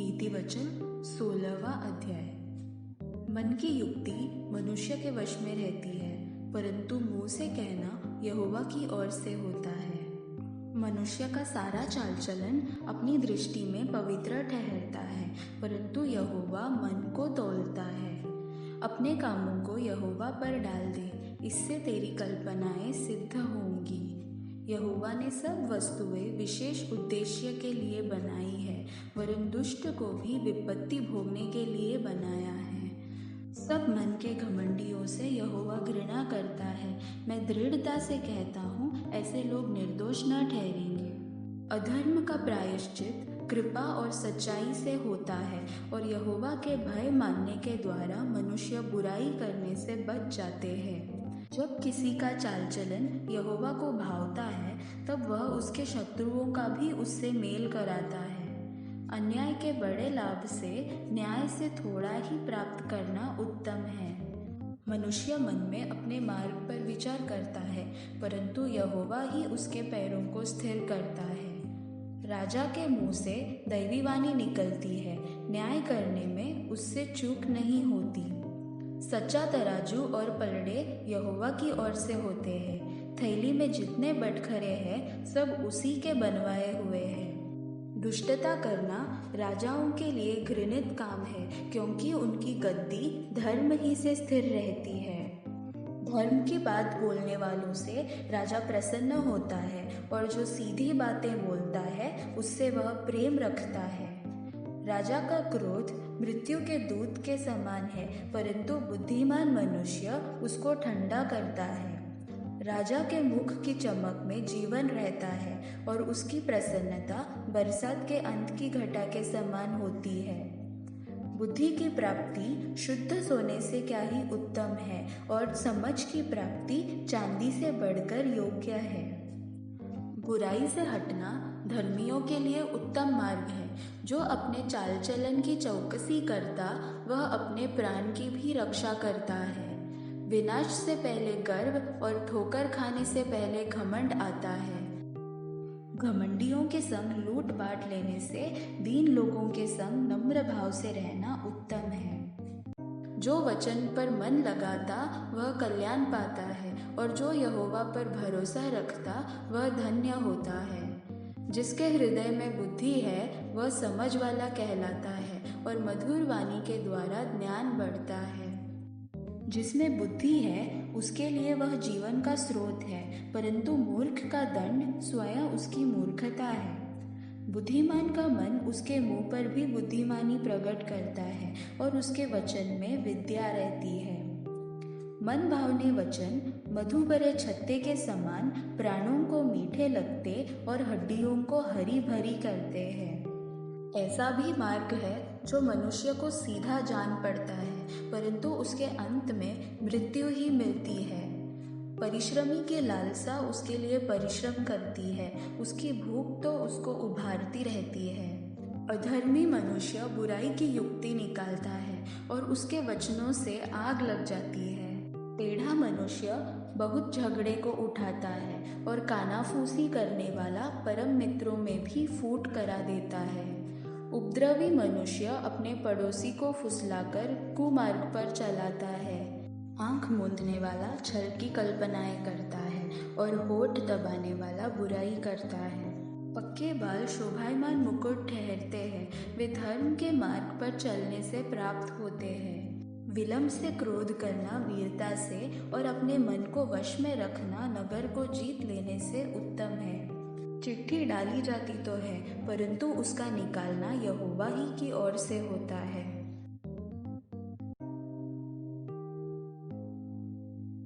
नीति वचन 16वां अध्याय। मन की युक्ति मनुष्य के वश में रहती है, परंतु मुंह से कहना यहोवा की ओर से होता है। मनुष्य का सारा चाल चलन अपनी दृष्टि में पवित्र ठहरता है, परंतु यहोवा मन को तौलता है। अपने कामों को यहोवा पर डाल दे, इससे तेरी कल्पनाएं सिद्ध होंगी। यहोवा ने सब वस्तुएं विशेष उद्देश्य के लिए बनाई है, वरन दुष्ट को भी विपत्ति भोगने के लिए बनाया है। सब मन के घमंडियों से यहोवा घृणा करता है। मैं दृढ़ता से कहता हूँ, ऐसे लोग निर्दोष न ठहरेंगे। अधर्म का प्रायश्चित कृपा और सच्चाई से होता है, और यहोवा के भय मानने के द्वारा मनुष्य बुराई करने से बच जाते हैं। जब किसी का चाल चलन यहोवा को भावता है, तब वह उसके शत्रुओं का भी उससे मेल कराता है। अन्याय के बड़े लाभ से न्याय से थोड़ा ही प्राप्त करना उत्तम है। मनुष्य मन में अपने मार्ग पर विचार करता है, परंतु यहोवा ही उसके पैरों को स्थिर करता है। राजा के मुंह से दैवी वाणी निकलती है, न्याय करने में उससे चूक नहीं होती। सच्चा तराजू और पलड़े यहोवा की ओर से होते हैं। थैली में जितने बटखरे हैं, सब उसी के बनवाए हुए हैं। दुष्टता करना राजाओं के लिए घृणित काम है, क्योंकि उनकी गद्दी धर्म ही से स्थिर रहती है। धर्म की बात बोलने वालों से राजा प्रसन्न होता है, और जो सीधी बातें बोलता है उससे वह प्रेम रखता है। राजा का क्रोध मृत्यु के दूत के समान है, परंतु बुद्धिमान मनुष्य उसको ठंडा करता है। राजा के मुख की चमक में जीवन रहता है, और उसकी प्रसन्नता बरसात के अंत की घटा के समान होती है। बुद्धि की प्राप्ति शुद्ध सोने से क्या ही उत्तम है, और समझ की प्राप्ति चांदी से बढ़कर योग्य है। बुराई से हटना धर्मियों के लिए उत्तम मार्ग है। जो अपने चाल चलन की चौकसी करता, वह अपने प्राण की भी रक्षा करता है। विनाश से पहले गर्व और ठोकर खाने से पहले घमंड आता है। घमंडियों के संग लूट बांट लेने से दीन लोगों के संग नम्र भाव से रहना उत्तम है। जो वचन पर मन लगाता वह कल्याण पाता है, और जो यहोवा पर भरोसा रखता वह धन्य होता है। जिसके हृदय में बुद्धि है वह समझ वाला कहलाता है, और मधुर वाणी के द्वारा ज्ञान बढ़ता है। जिसमें बुद्धि है उसके लिए वह जीवन का स्रोत है, परंतु मूर्ख का दंड स्वयं उसकी मूर्खता है। बुद्धिमान का मन उसके मुंह पर भी बुद्धिमानी प्रकट करता है, और उसके वचन में विद्या रहती है। मन भावने वचन मधु भरे छत्ते के समान प्राणों को मीठे लगते और हड्डियों को हरी भरी करते हैं। ऐसा भी मार्ग है जो मनुष्य को सीधा जान पड़ता है, परंतु उसके अंत में मृत्यु ही मिलती है। परिश्रमी की लालसा उसके लिए परिश्रम करती है, उसकी भूख तो उसको उभारती रहती है। अधर्मी मनुष्य बुराई की युक्ति निकालता है, और उसके वचनों से आग लग जाती है। टेढ़ा मनुष्य बहुत झगड़े को उठाता है, और कानाफूसी करने वाला परम मित्रों में भी फूट करा देता है। उपद्रवी मनुष्य अपने पड़ोसी को फुसलाकर कुमार्ग पर चलाता है। आंख मूंदने वाला छल की कल्पनाएं करता है, और होठ दबाने वाला बुराई करता है। पक्के बाल शोभायमान मुकुट ठहरते हैं, वे धर्म के मार्ग पर चलने से प्राप्त होते हैं। विलंब से क्रोध करना वीरता से, और अपने मन को वश में रखना नगर को जीत लेने से उत्तम है। चिट्ठी डाली जाती तो है, परंतु उसका निकालना यहोवा ही की ओर से होता है।